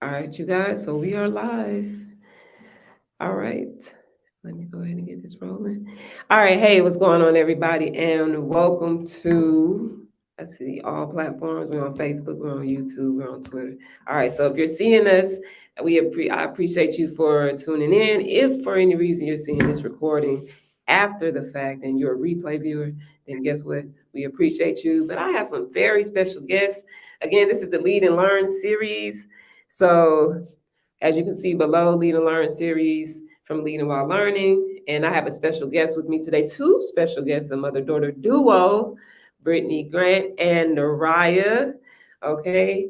All right, you guys. So we are live. All right. Let me go ahead and get this rolling. All right. Hey, what's going on, everybody? And welcome to, I see all platforms. We're on Facebook, we're on YouTube, we're on Twitter. All right. So if you're seeing us, I appreciate you for tuning in. If for any reason you're seeing this recording after the fact and you're a replay viewer, then guess what? We appreciate you. But I have some very special guests. Again, this is the Lead and Learn series. So as you can see below, Lead and Learn series from Leading While Learning. And I have a special guest with me today, two special guests, a mother-daughter duo, Brittani Grant and Neriah. Okay,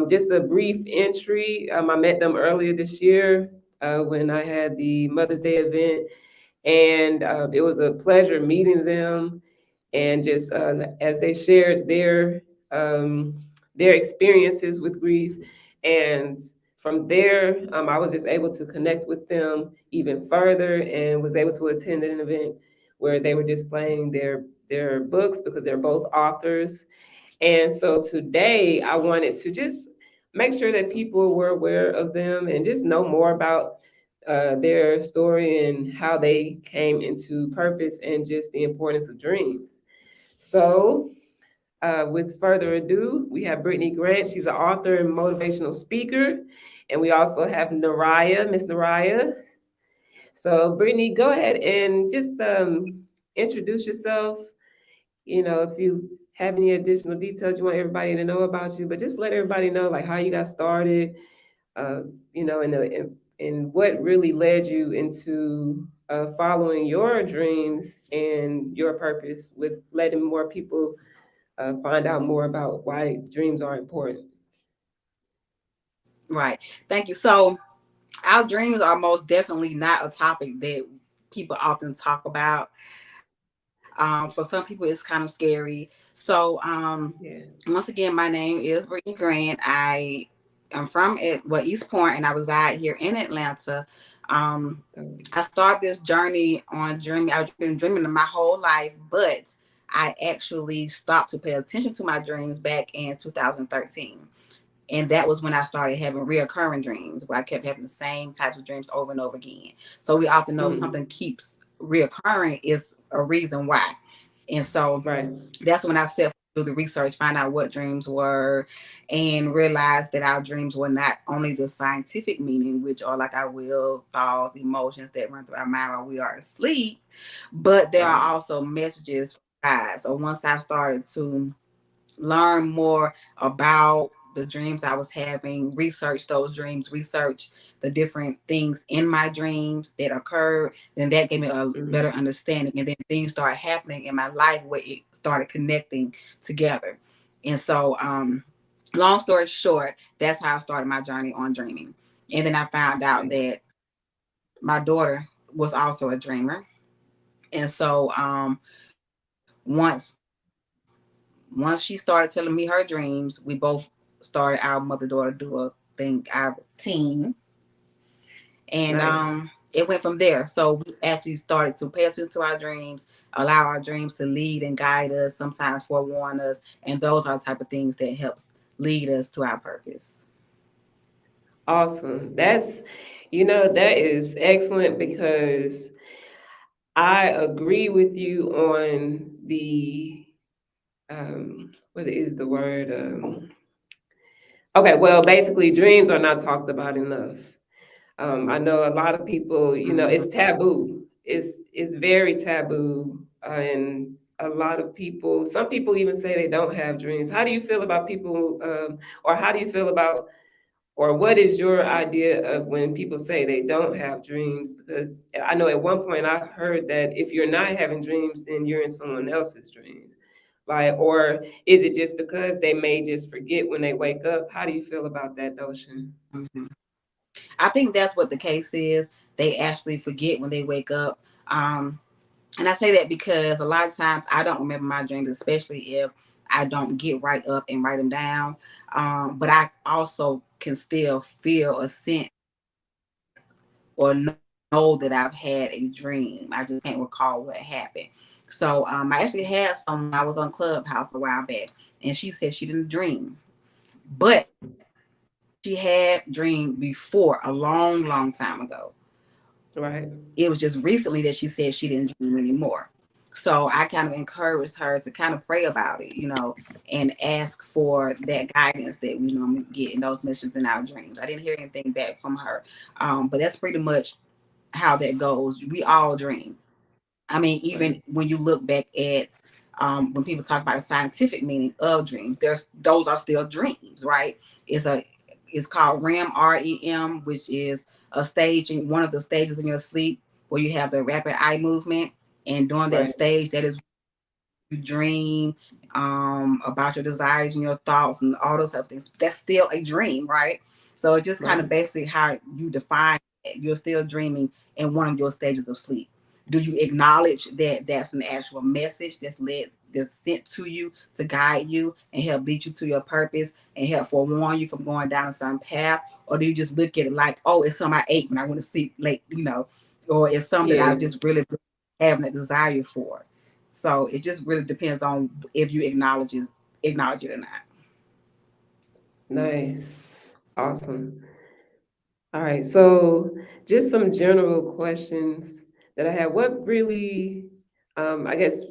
just a brief entry. I met them earlier this year when I had the Mother's Day event, and it was a pleasure meeting them and just as they shared um, their experiences with grief, and from there, I was just able to connect with them even further, and was able to attend an event where they were displaying their books because they're both authors. And so today, I wanted to just make sure that people were aware of them and just know more about their story and how they came into purpose and just the importance of dreams. So, with further ado, we have Brittani Grant. She's an author and motivational speaker. And we also have Neriah, Miss Neriah. So, Brittani, go ahead and just introduce yourself. You know, if you have any additional details you want everybody to know about you, but just let everybody know like how you got started, uh, you know, and what really led you into following your dreams and your purpose with letting more people find out more about why dreams are important. Right. Thank you. So, our dreams are most definitely not a topic that people often talk about. For some people, it's kind of scary. So, Yeah. once again, my name is Brittani Grant. I am from East Point, and I reside here in Atlanta. Um, So, I started this journey on dreaming. I've been dreaming my whole life, but I actually stopped to pay attention to my dreams back in 2013. And that was when I started having reoccurring dreams where I kept having the same types of dreams over and over again. So we often know if mm, something keeps reoccurring, is a reason why. And so right. that's when I set do the research, find out what dreams were, and realize that our dreams were not only the scientific meaning, which are like our will, thoughts, emotions that run through our mind while we are asleep, but there Right. are also messages from God. So once I started to learn more about the dreams I was having, research those dreams, research the different things in my dreams that occurred, then that gave me a better Mm, understanding. And then things started happening in my life where it started connecting together. And so, long story short, that's how I started my journey on dreaming. And then I found out right. that my daughter was also a dreamer. And so, once she started telling me her dreams, we both started our mother daughter duo thing, our team, and Nice. it went from there. So we actually started to pay attention to our dreams, allow our dreams to lead and guide us, sometimes forewarn us, and those are the type of things that helps lead us to our purpose. Awesome. That is excellent because I agree with you on the, what is the word? Okay, well, basically, dreams are not talked about enough. I know a lot of people, Mhm. it's taboo. It's very taboo, and a lot of people. Some people even say they don't have dreams. How do you feel about people, or how do you feel about, or what is your idea of when people say they don't have dreams? Because I know at one point I heard that if you're not having dreams, then you're in someone else's dreams. Like, or is it just because they may just forget when they wake up? How do you feel about that notion? Mhm. I think that's what the case is. They actually forget when they wake up. And I say that because a lot of times I don't remember my dreams, especially if I don't get right up and write them down. But I also can still feel a sense or know that I've had a dream. I just can't recall what happened. So I actually had someone, I was on Clubhouse a while back, and she said she didn't dream, but she had a dream she had dreamed before a long, long time ago. Right. It was just recently that she said she didn't dream anymore. So I kind of encouraged her to kind of pray about it, and ask for that guidance that we normally get in those missions in our dreams. I didn't hear anything back from her, but that's pretty much how that goes. We all dream. I mean, even Right. when you look back at when people talk about the scientific meaning of dreams, those are still dreams, right? It's a it's called REM, which is a stage in one of the stages in your sleep where you have the rapid eye movement, and during that Right. stage, that is you dream about your desires and your thoughts and all those other things. That's still a dream, right? So it's just kind of Right. basically how you define it. You're still dreaming in one of your stages of sleep. Do you acknowledge that that's an actual message that's sent to you to guide you and help lead you to your purpose and help forewarn you from going down a certain path? Or do you just look at it like, oh, it's something I ate when I went to sleep late, or it's something that I Yeah. just really having a desire for? So it just really depends on if you acknowledge it or not. Nice. Awesome. All right. So just some general questions that I have. What really, I guess,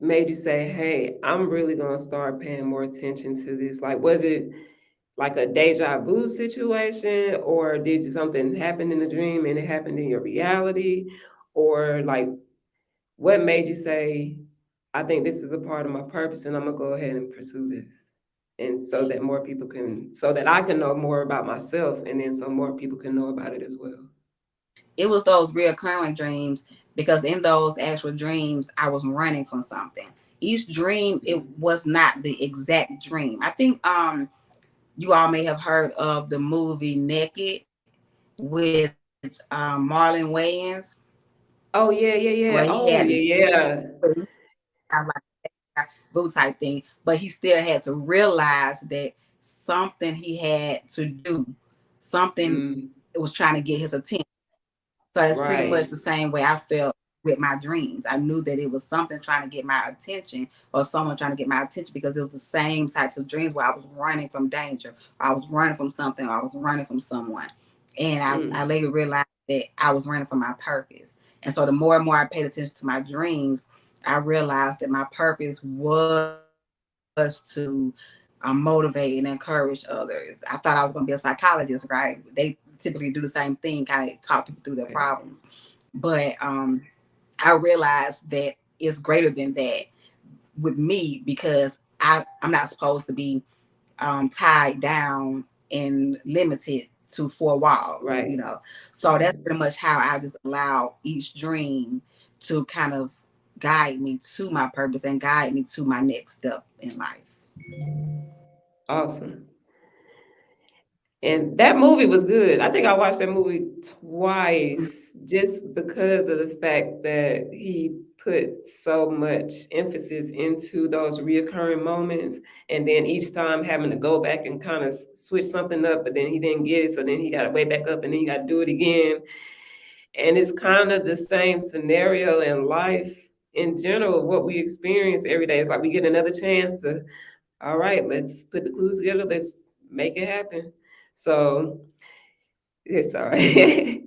made you say, "Hey, I'm really gonna start paying more attention to this"? Like, was it like a deja vu situation, or did something happen in the dream and it happened in your reality, or like what made you say, "I think this is a part of my purpose, and I'm gonna go ahead and pursue this," and so that more people can, so that I can know more about myself, and then so more people can know about it as well. It was those reoccurring dreams because in those actual dreams, I was running from something. Each dream, it Mm. was not the exact dream. I think you all may have heard of the movie Naked with Marlon Wayans, Oh yeah, yeah, where yeah. he had Oh yeah, yeah. voodoo type thing, but he still had to realize that something he had to do, something Mm, was trying to get his attention. So it's pretty much right. the same way I felt with my dreams. I knew that it was something trying to get my attention or someone trying to get my attention because it was the same types of dreams where I was running from danger, I was running from something, or I was running from someone. And I Mm, later realized that I was running from my purpose. And so the more and more I paid attention to my dreams, I realized that my purpose was to motivate and encourage others. I thought I was going to be a psychologist, right? They typically do the same thing, kind of talk people through their right. problems. But I realized that it's greater than that with me because I'm not supposed to be tied down and limited to four walls. Right. So that's Right. pretty much how I just allow each dream to kind of guide me to my purpose and guide me to my next step in life. Awesome. And that movie was good. I think I watched that movie twice just because of the fact that he put so much emphasis into those reoccurring moments, and then each time having to go back and kind of switch something up, but then he didn't get it, so then he got to way back up and then he got to do it again. And it's kind of the same scenario in life in general. What we experience every day is like we get another chance to, all right, let's put the clues together, let's make it happen. So it's all right.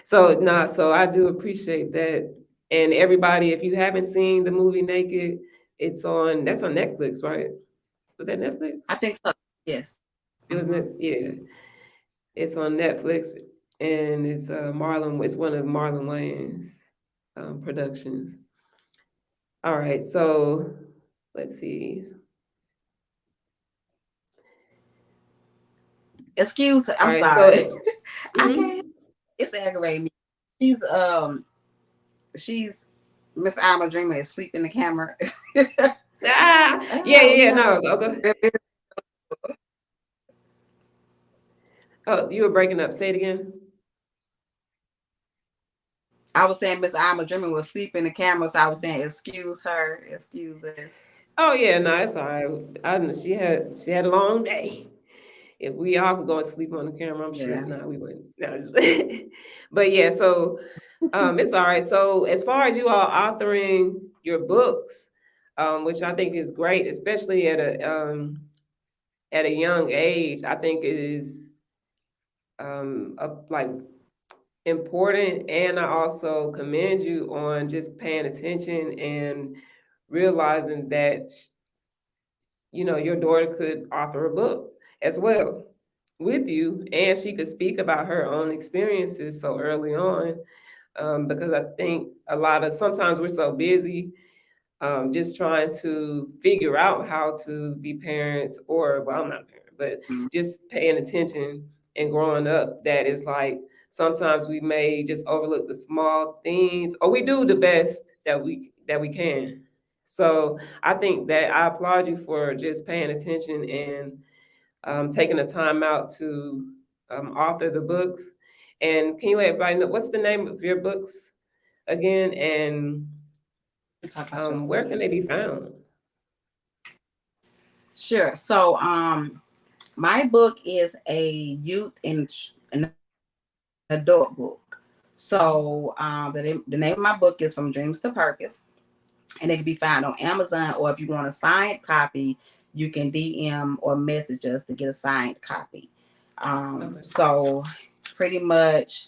So I do appreciate that. And everybody, if you haven't seen the movie Naked, that's on Netflix, right? Was that Netflix? I think so. Yes. It was yeah. It's on Netflix, and it's one of Marlon Wayans productions. All right, so let's see. Excuse. All I'm right, so sorry. I can't. mhm. It's aggravating me. She's she's Miss Alma Dreamer is sleeping in the camera. Yeah, yeah, Oh yeah. no. No, okay. Oh, you were breaking up. Say it again. I was saying Miss Alma Dreamer was sleeping in the camera, so I was saying excuse her, excuse us. Oh yeah, no, it's all right. She had a long day. If we all could go and sleep on the camera, I'm sure. Yeah. No, we wouldn't. No, but yeah, so it's all right. So as far as you all authoring your books, which I think is great, especially at a young age, I think it is like important, and I also commend you on just paying attention and realizing that your daughter could author a book as well with you, and she could speak about her own experiences so early on. Because I think sometimes we're so busy just trying to figure out how to be parents, or well, I'm not a parent, but just paying attention and growing up. That is like sometimes we may just overlook the small things, or we do the best that we can. So I think that I applaud you for just paying attention and taking the time out to author the books. And can you let everybody know what's the name of your books again, and where can they be found? Sure. So, my book is a youth and an adult book. So, the name of my book is From Dreams to Purpose, and it can be found on Amazon. Or if you want a signed copy, you can DM or message us to get a signed copy. Okay. So, pretty much,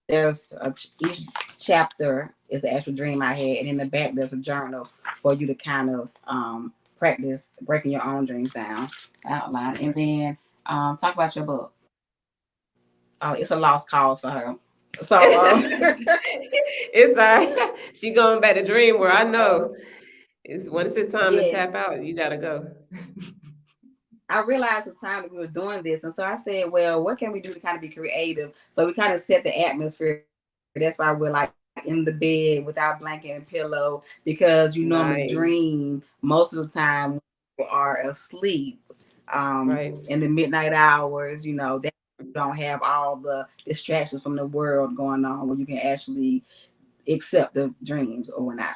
each chapter is the actual dream I had, and in the back there's a journal for you to kind of practice breaking your own dreams down outline, and then talk about your book. Oh, it's a lost cause for her. So It's she going back to dream where I know it's when it's time to yes, tap out, you gotta go. I realized the time that we were doing this, and so I said, well, what can we do to kind of be creative? So we kind of set the atmosphere. That's why we're like in the bed without blanket and pillow, because you normally Nice. dream most of the time when you are asleep Right. in the midnight hours, that you don't have all the distractions from the world going on where you can actually accept the dreams or not.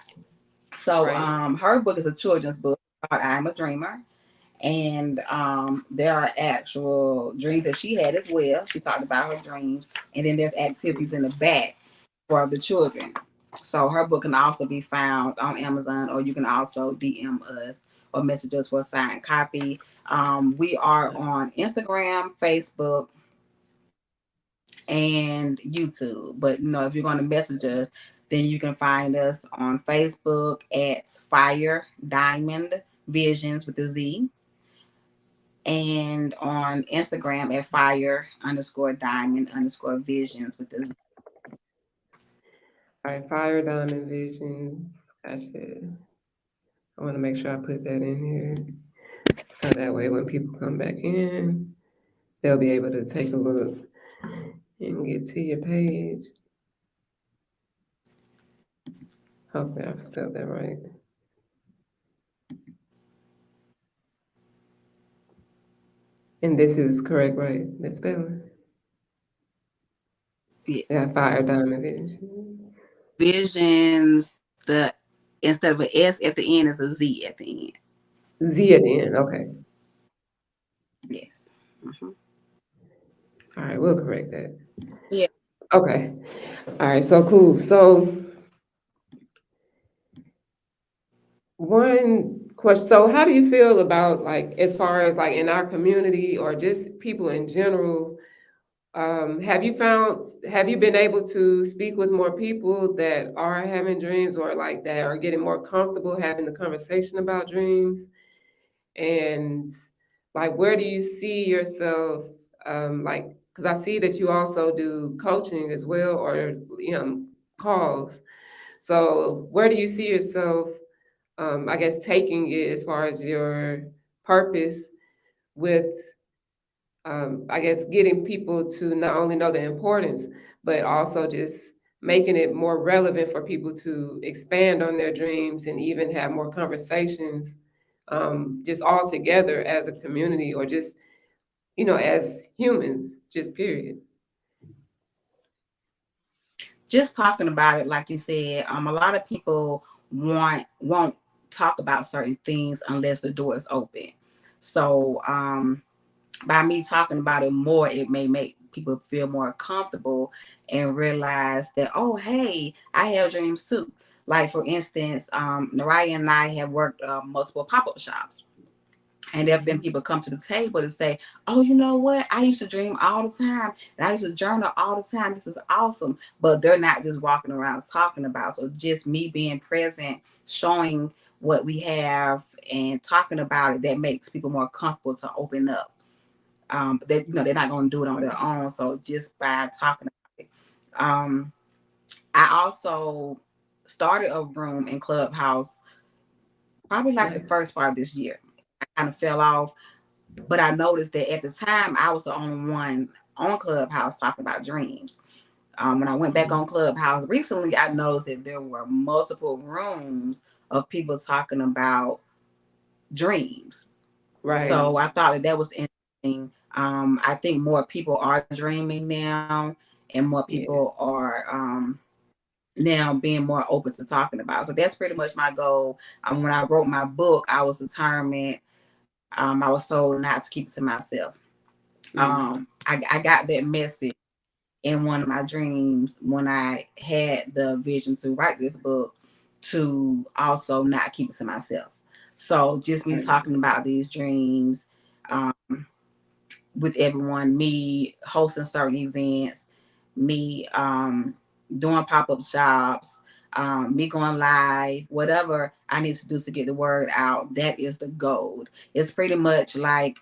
So Right. her book is a children's book called I'm a Dreamer. And there are actual dreams that she had as well. She talked about her dreams, and then there's activities in the back for the children. So her book can also be found on Amazon, or you can also DM us or message us for a signed copy. We are on Instagram, Facebook, and YouTube. But if you're going to message us, then you can find us on Facebook at Fire Diamond Visions with a Z, and on Instagram at fire_diamond_visions with the Z. All right, Fire Diamond Visions. Gotcha. I want to make sure I put that in here. So that way when people come back in, they'll be able to take a look and get to your page. Hopefully I've spelled that right. And this is correct, right? The spelling. Yeah, Yes. Fire Diamond Visions. Visions, the instead of an S at the end is a Z at the end. Z at the end. Okay. Yes. Mm-hmm. All right, we'll correct that. Yeah. Okay. All right, so cool. So one question. So how do you feel about like as far as like in our community or just people in general? Have you been able to speak with more people that are having dreams or like that are getting more comfortable having the conversation about dreams? And like, where do you see yourself? Like, because I see that you also do coaching as well, or calls. So, where do you see yourself? I guess taking it as far as your purpose with, I guess, getting people to not only know the importance, but also just making it more relevant for people to expand on their dreams and even have more conversations, just all together as a community or just, as humans, just period. Just talking about it, like you said, a lot of people won't talk about certain things unless the door is open. So by me talking about it more, it may make people feel more comfortable and realize that, oh, hey, I have dreams too. Like, for instance, Neriah and I have worked multiple pop-up shops. And there have been people come to the table to say, "Oh, you know what? I used to dream all the time, and I used to journal all the time. This is awesome." But they're not just walking around talking about. So just me being present, showing what we have, and talking about it, that makes people more comfortable to open up. That they're not going to do it on their own. So just by talking about it, um, I also started a room in Clubhouse probably like the Nice. first part of this year. I kind of fell off. But I noticed that at the time, I was the only one on Clubhouse talking about dreams. When I went back on Mhm. Clubhouse recently, I noticed that there were multiple rooms of people talking about dreams. Right. So I thought that was interesting. I think more people are dreaming now, and more Yeah. people are now being more open to talking about. So that's pretty much my goal. When I wrote my book, I was determined. I was told not to keep it to myself. Mm. I got that message in one of my dreams when I had the vision to write this book, to also not keep it to myself. So just me Right. talking about these dreams um, with everyone, me hosting certain events, me doing pop-up shops, me going live, whatever I need to do to get the word out, that is the goal. It's pretty much like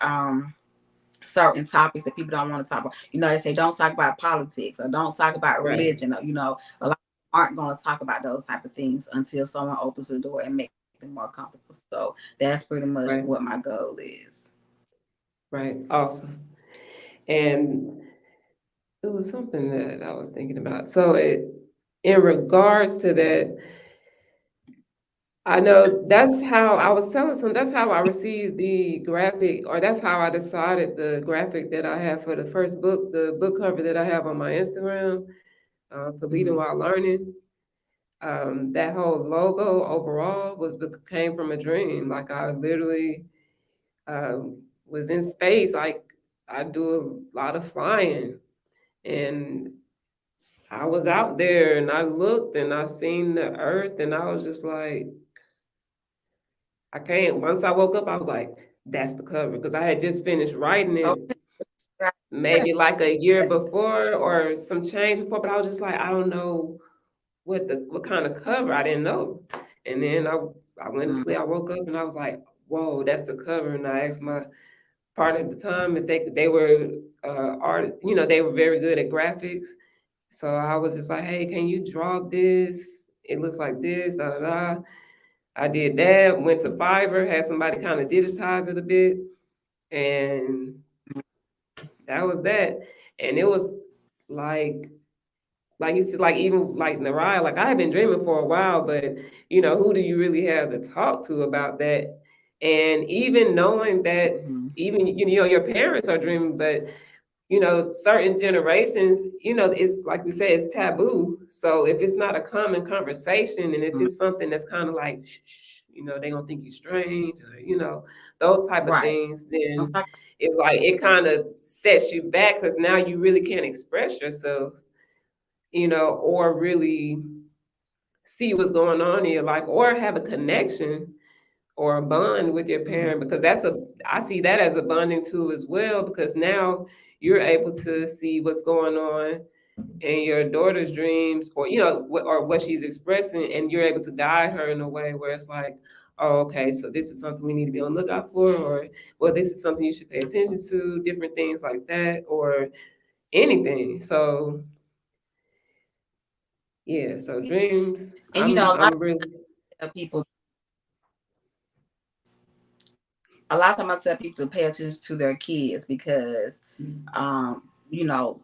certain topics that people don't want to talk about. They say don't talk about politics or don't talk about Right. religion. Or, a lot of people aren't going to talk about those type of things until someone opens the door and make them more comfortable. So that's pretty much what Right. my goal is. Right. Awesome. And it was something that I was thinking about. So in regards to that, I know that's how I was telling some. That's how I received the graphic, or that's how I decided the graphic that I have for the first book, the book cover that I have on my Instagram, for Leading Mm-hmm. While Learning. That whole logo overall came from a dream. Like I literally was in space. Like I do a lot of flying, and I was out there, and I looked, and I seen the Earth, and I was just like, I can't. Once I woke up, I was like, that's the cover, because I had just finished writing it Okay. Right. maybe like a year before or some change before, but I was just like, I don't know what kind of cover. I didn't know. And then I went to Mm-hmm. sleep. I woke up and I was like, whoa, that's the cover. And I asked my partner at the time if they were art, they were very good at graphics. So I was just like, hey, can you draw this? It looks like this, da da da. I did that, went to Fiverr, had somebody kind of digitize it a bit, and that was that. And it was like you said, like even like Neriah, like I had been dreaming for a while, but who do you really have to talk to about that? And even knowing that, Mm-hmm. even your parents are dreaming, but certain generations, it's like we said, it's taboo. So if it's not a common conversation, and if it's something that's kind of like, shh, shh, they gonna think you strange, or those type of Right. things, Don't then talk it's like it kind of sets you back because now you really can't express yourself, or really see what's going on in your life, or have a connection or a bond with your mm-hmm. parent, because I see that as a bonding tool as well, because now you're able to see what's going on in your daughter's dreams, or or what she's expressing, and you're able to guide her in a way where it's like, oh, okay, so this is something we need to be on the lookout for, or well, this is something you should pay attention to, different things like that, or anything. So yeah, so dreams, And a lot I'm really of people, a lot of time I tell people to pay attention to their kids because, um, you know,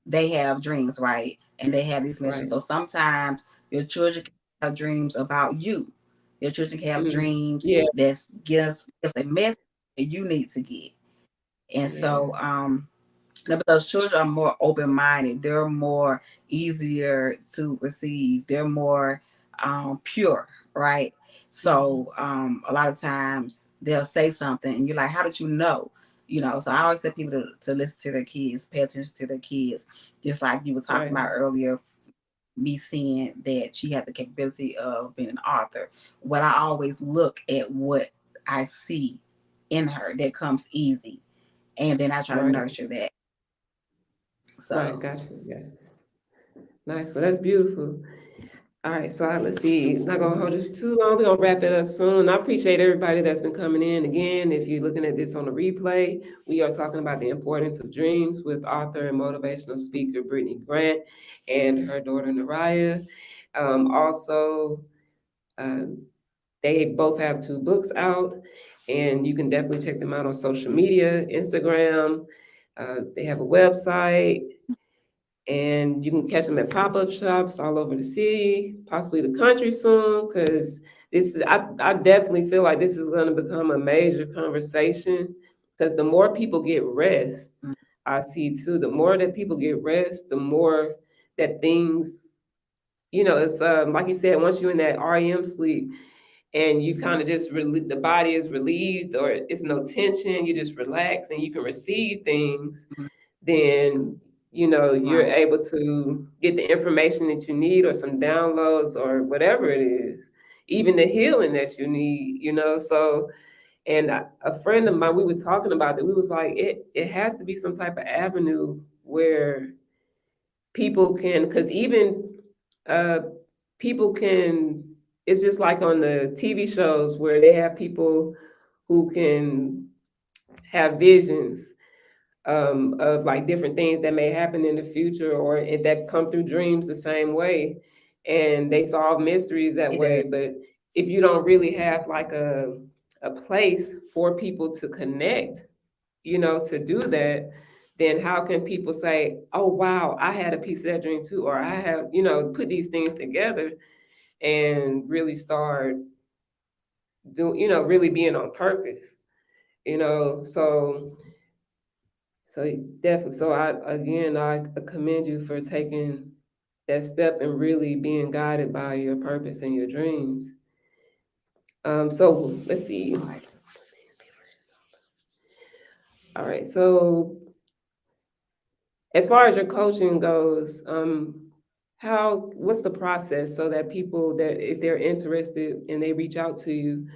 they have dreams, right? And they have these missions. right. So sometimes your children can have dreams about you. Your children can have Mm. dreams Yeah, that gives a message that you need to get. And yeah. so, because children are more open minded, they're more easier to receive, they're more pure, right? Mhm. So a lot of times they'll say something and you're like, how did you know? So I always tell people to listen to their kids, pay attention to their kids, just like you were talking Right. about earlier, me seeing that she had the capability of being an author. What I always look at what I see in her that comes easy, and then I try to Right. nurture that. Right. So Gotcha. Yeah. Nice. Well, that's beautiful. All right, so let's see. Not gonna hold mhm. this too long. We're gonna wrap it up soon. I appreciate everybody that's been coming in. Again, if you're looking at this on the replay, we are talking about the importance of dreams with author and motivational speaker Brittani Grant and her daughter Neriah. Also, um, they both have two books out, and you can definitely check them out on social media, Instagram. They have a website, and you can catch them at pop-up shops all over the city, possibly the country soon, because I definitely feel like this is going to become a major conversation, because the more people get rest, I see too, the more that people get rest, the more that things, it's like you said, once you're in that REM sleep and you kind of just the body is relieved, or it's no tension, you just relax and you can receive things, then you're Right. able to get the information that you need, or some downloads, or whatever it is, even the healing that you need, so. And a friend of mine, we were talking about that, we was like, it has to be some type of avenue where people can, because even uh people can, it's just like on the TV shows where they have people who can have visions, of like different things that may happen in the future, or that come through dreams the same way, and they solve mysteries that It does. way. But if you don't really have like a place for people to connect, to do that, then how can people say, oh wow, I had a piece of that dream too, or I have, put these things together and really start doing, really being on purpose, so definitely. So I commend you for taking that step and really being guided by your purpose and your dreams. So let's see. Right. All right. So as far as your coaching goes, what's the process so that people that if they're interested and they reach out to you,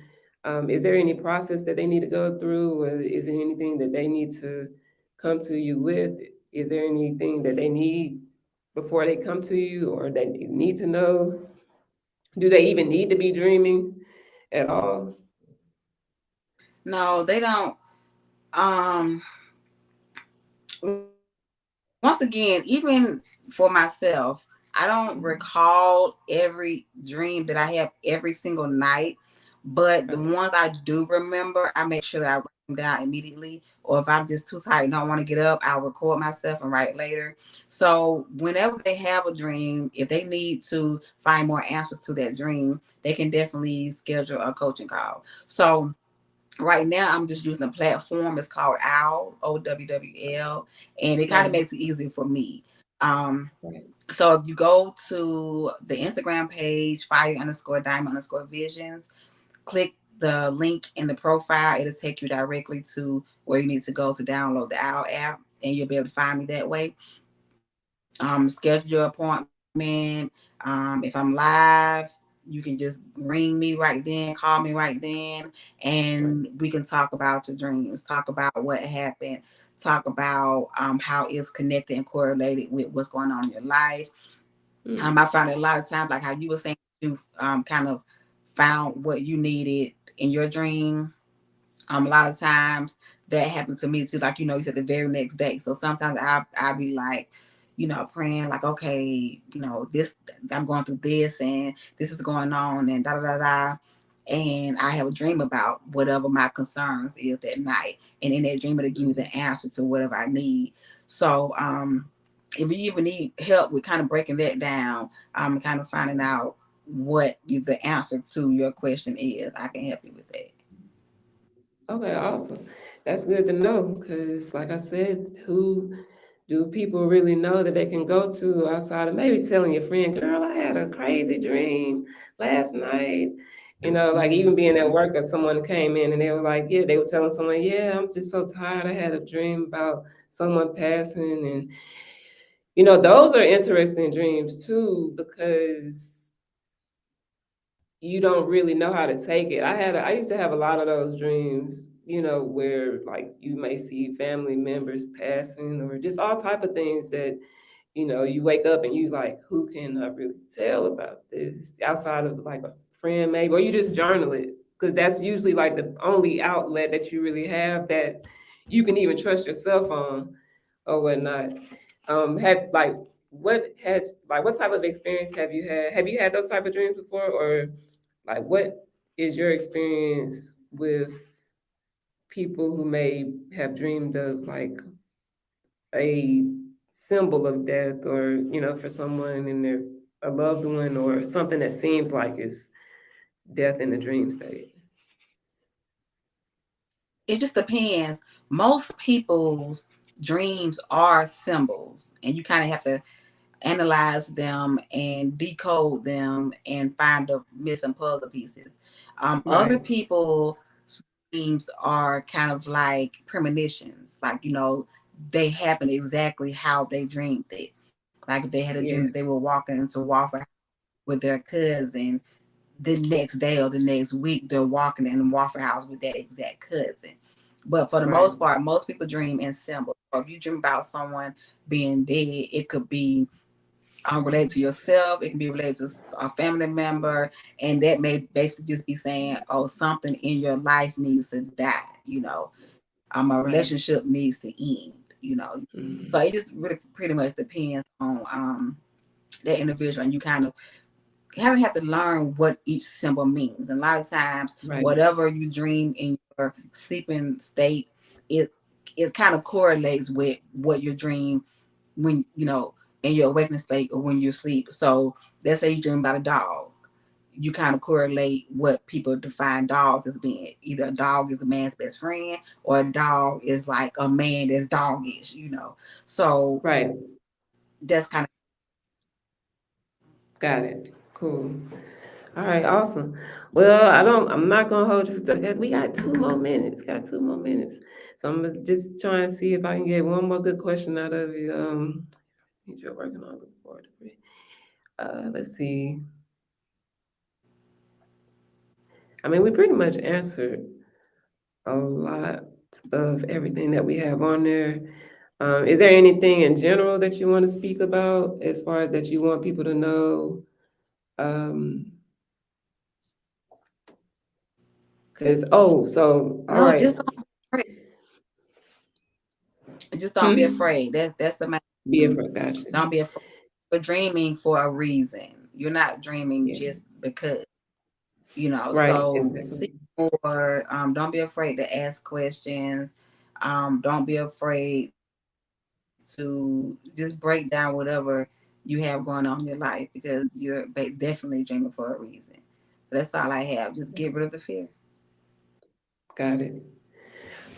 is there any process that they need to go through, or is there anything that they need to come to you with? Is there anything that they need before they come to you, or they need to know? Do they even need to be dreaming at all? No, they don't. Um, Once again, even for myself, I don't recall every dream that I have every single night, but the Right. ones I do remember, I make sure that I write them down immediately. Or if I'm just too tired and don't want to get up, I'll record myself and write it later. So whenever they have a dream, if they need to find more answers to that dream, they can definitely schedule a coaching call. So right now I'm just using a platform. It's called OWL, OWWL, and it kind of Right. makes it easier for me. Um, Right. so if you go to the Instagram page, fire_diamond_visions, click the link in the profile, it'll take you directly to where you need to go to download the OWL app, and you'll be able to find me that way. Schedule your appointment. If I'm live, you can just ring me right then, call me right then, and Right. we can talk about your dreams, talk about what happened, talk about how it's connected and correlated with what's going on in your life. Mm. I found it a lot of times, like how you were saying, you kind of found what you needed in your dream. A lot of times that happened to me too. Like, you said the very next day. So sometimes I'll be like, praying like, okay, this, I'm going through this and this is going on and da da da da. And I have a dream about whatever my concerns is that night. And in that dream, it'll give me Mm. the answer to whatever I need. So if you even need help with kind of breaking that down, kind of finding out what the answer to your question is, I can help you with that. Okay, awesome. That's good to know, because, like I said, who do people really know that they can go to outside of maybe telling your friend, girl, I had a crazy dream last night? Like even being at Mhm. work, or someone came in and they were like, yeah, they were telling someone, yeah, I'm just so tired. I had a dream about someone passing. And, those are interesting dreams too, because you don't really know how to take it. I used to have a lot of those dreams where like you may see family members passing or just all type of things that you wake up and you like, who can I really tell about this outside of like a friend maybe, or you just journal it because that's usually like the only outlet that you really have that you can even trust yourself on or whatnot. Have like what type of experience have you had? Have you had those type of dreams before, or like what is your experience with people who may have dreamed of like a symbol of death or for someone in their a loved one or something that seems like it's death in the dream state? It just depends. Most people's dreams are symbols, and you kind of have to analyze them and decode them and find the missing puzzle pieces. Other Right. people's dreams are kind of like premonitions, like they happen exactly how they dreamed it. Like if they had a dream Yeah. that they were walking into Waffle House with their cousin, the next day or the next week they're walking in Waffle House with that exact cousin. But for the Right. most part, most people dream in symbols. So if you dream about someone being dead, it could be related to yourself. It can be related to a family member, and that may basically just be saying, "Oh, something in your life needs to die." A Right. relationship needs to end. So Mhm. it just really pretty much depends on that individual, and you kind of have to learn what each symbol means. And a lot of times, Right. whatever you dream in your sleeping state, it it kind of correlates with what your dream when in your awakening state or when you sleep. So let's say you dream about a dog. You kind of correlate what people define dogs as being. Either a dog is a man's best friend, or a dog is like a man that's doggish. So Right. that's kind of Got it. Cool. All right, awesome. Well, I'm not gonna hold you. We got 2 more minutes. Got 2 more minutes. So I'm gonna just try and see if I can get one more good question out of you. You're working on good forward degree. Let's see. I mean, we pretty much answered a lot of everything that we have on there. Is there anything in general that you want to speak about as far as that you want people to know? Cause all no, right. just don't be Hmm? afraid. That's the main Be thing. afraid. Gotcha. Don't be afraid. You're dreaming for a reason. You're not dreaming Yeah. just because. Right. So Exactly. see more. Don't be afraid to ask questions. Don't be afraid to just break down whatever you have going on in your life, because you're definitely dreaming for a reason. That's all I have. Just get rid of the fear. Got it.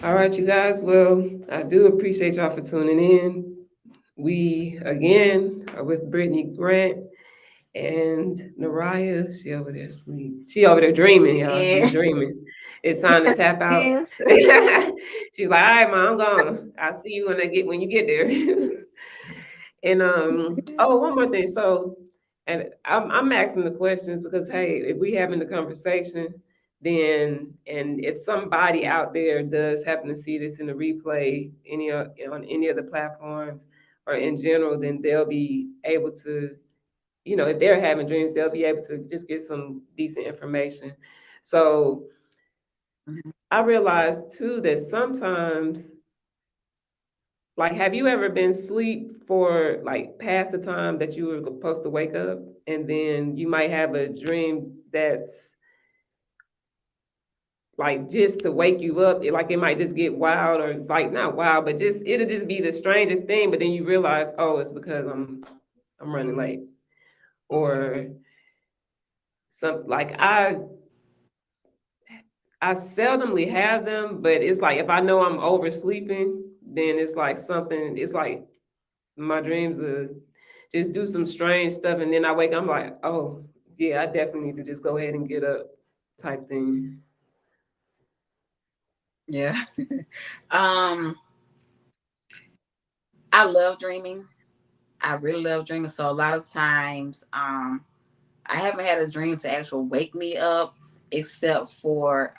All right, you guys. Well, I do appreciate y'all for tuning in. We again are with Brittani Grant and Neriah. She over there sleep. She over there dreaming, y'all. She's Yeah. dreaming. It's time to tap out. Yes. She's like, all right, mom, I'm gone. I'll see you when you get there. And oh, one more thing. So, and I'm asking the questions because hey, if we having the conversation, then and if somebody out there does happen to see this in the replay, on any of the platforms or in general, then they'll be able to, if they're having dreams, they'll be able to just get some decent information. So I realized too that sometimes, like, have you ever been asleep for like past the time that you were supposed to wake up, and then you might have a dream that's like just to wake you up? Like it might just get wild, or like not wild, but just it'll just be the strangest thing. But then you realize, oh, it's because I'm running late, or some like I seldomly have them, but it's like if I know I'm oversleeping, then it's like something. It's like my dreams are just do some strange stuff, and then I wake up, I'm like, oh yeah, I definitely need to just go ahead and get up, type thing. Yeah. um, I love dreaming. I really love dreaming. So a lot of times, I haven't had a dream to actually wake me up, except for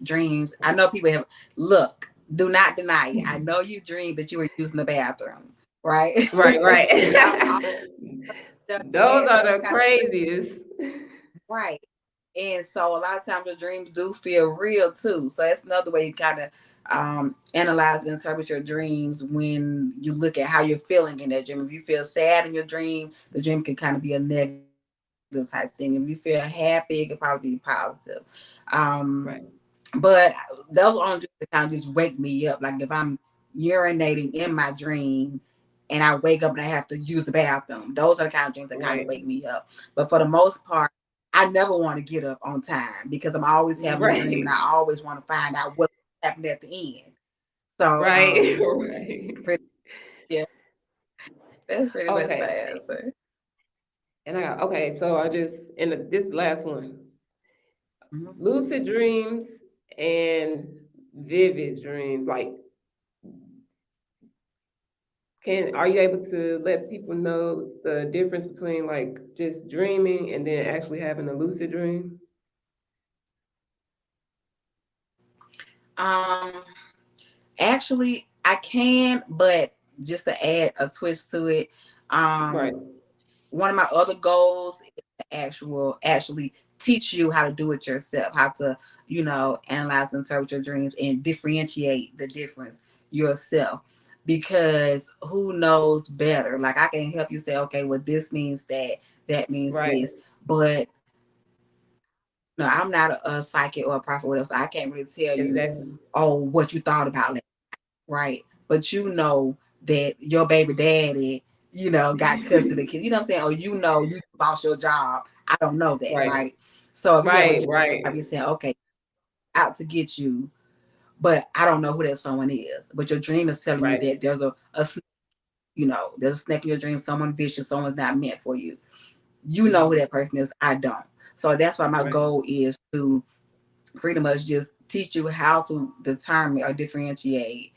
dreams. I know people have, look, do not deny it. I know you dreamed that you were using the bathroom, right? Right, I've right. done Those that, are those the kind of dreams, craziest. right? And so a lot of times the dreams do feel real too. So that's another way you kind of analyze and interpret your dreams when you look at how you're feeling in that dream. If you feel sad in your dream, the dream can kind of be a negative type thing. If you feel happy, it could probably be positive. Right, But those are just to kind of just wake me up. Like if I'm urinating in my dream and I wake up and I have to use the bathroom, those are the kind of dreams that kind of right, wake me up. But for the most part, I never want to get up on time because I'm always having a dream and right, I always want to find out what's happening at the end. So, right, right. pretty, yeah, that's pretty much my Okay. answer. And I got, okay, so I just, and this last one, Mhm. lucid dreams and vivid dreams. Like, are you able to let people know the difference between like just dreaming and then actually having a lucid dream? Um, Actually, I can, but just to add a twist to it, Right, um, one of my other goals is to actually teach you how to do it yourself, how to, analyze and interpret your dreams and differentiate the difference yourself. Because who knows better? Like I can help you say, okay, well, this means that, that means right, this, but no, I'm not a psychic or a prophet, whatever. So I can't really tell you, exactly. oh, what you thought about it, right? But you know that your baby daddy, got custody of the kids. You know what I'm saying? Or you lost your job. I don't know that, Right, right? So if you have a right, job, right, you're saying, okay, out to get you, but I don't know who that someone is. But your dream is telling you right, that there's there's a snake in your dream, someone vicious, someone's not meant for you. You know who mhm, that person is. I don't. So that's why my right, goal is to pretty much just teach you how to determine or differentiate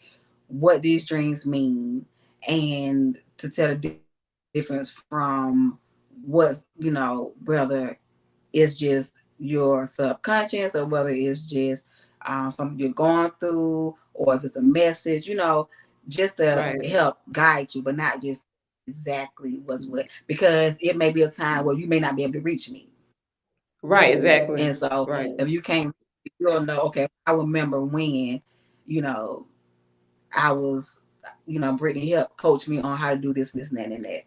what these dreams mean and to tell the difference from what's, whether it's just your subconscious or whether it's just something you're going through or if it's a message, just to right, help guide you, but not just exactly what's what, because it may be a time where you may not be able to reach me. right, exactly. And so Right, if you can't, you'll know, okay, I remember when, you know, I was, Brittany helped coach me on how to do this, and that, and that.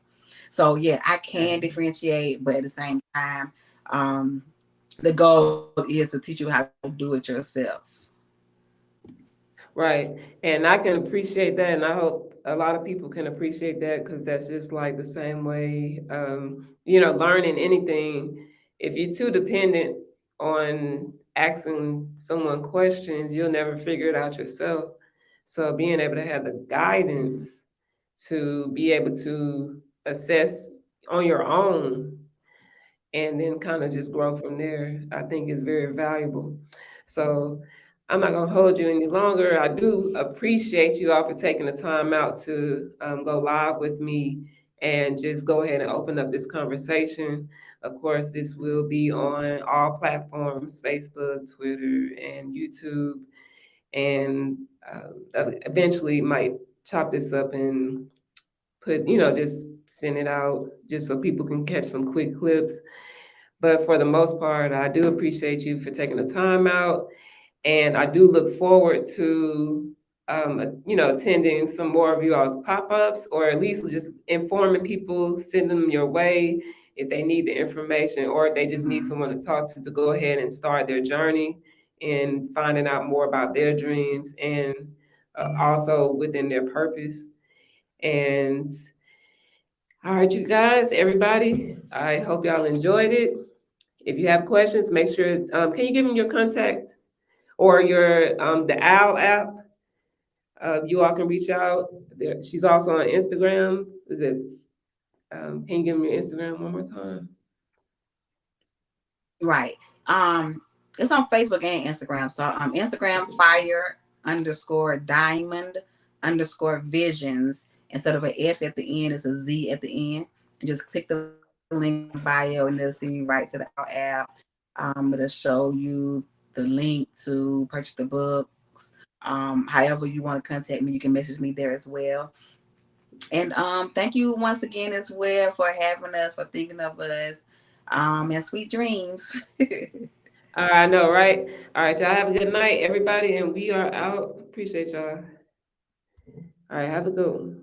So yeah, I can exactly. differentiate, but at the same time, um, the goal is to teach you how to do it yourself. Right. And I can appreciate that. And I hope a lot of people can appreciate that because that's just like the same way, learning anything. If you're too dependent on asking someone questions, you'll never figure it out yourself. So being able to have the Mhm. guidance to be able to assess on your own and then kind of just grow from there, I think is very valuable. So I'm not going to hold you any longer. I do appreciate you all for taking the time out to go live with me and just go ahead and open up this conversation. Of course, this will be on all platforms: Facebook, Twitter, and YouTube. And eventually might chop this up and put, just send it out just so people can catch some quick clips. But for the most part, I do appreciate you for taking the time out, and I do look forward to, attending some more of you all's pop-ups, or at least just informing people, sending them your way if they need the information, or if they just need Mhm. someone to talk to go ahead and start their journey in finding out more about their dreams and also within their purpose. And all right, you guys, everybody, I hope y'all enjoyed it. If you have questions, make sure. Can you give them your contact or your the Owl app? You all can reach out. She's also on Instagram. Is it? Can you give me your Instagram one more time? Right. It's on Facebook and Instagram. So Instagram fire underscore diamond underscore visions. Instead of an S at the end, it's a Z at the end. And just click the link in my bio and it'll send you right to the app. It'll show you. the link to purchase the books. However you want to contact me, you can message me there as well. And thank you once again as well for having us, for thinking of us. And sweet dreams. All right, I know, right? All right, y'all have a good night, everybody, and we are out. Appreciate y'all. All right, have a good one.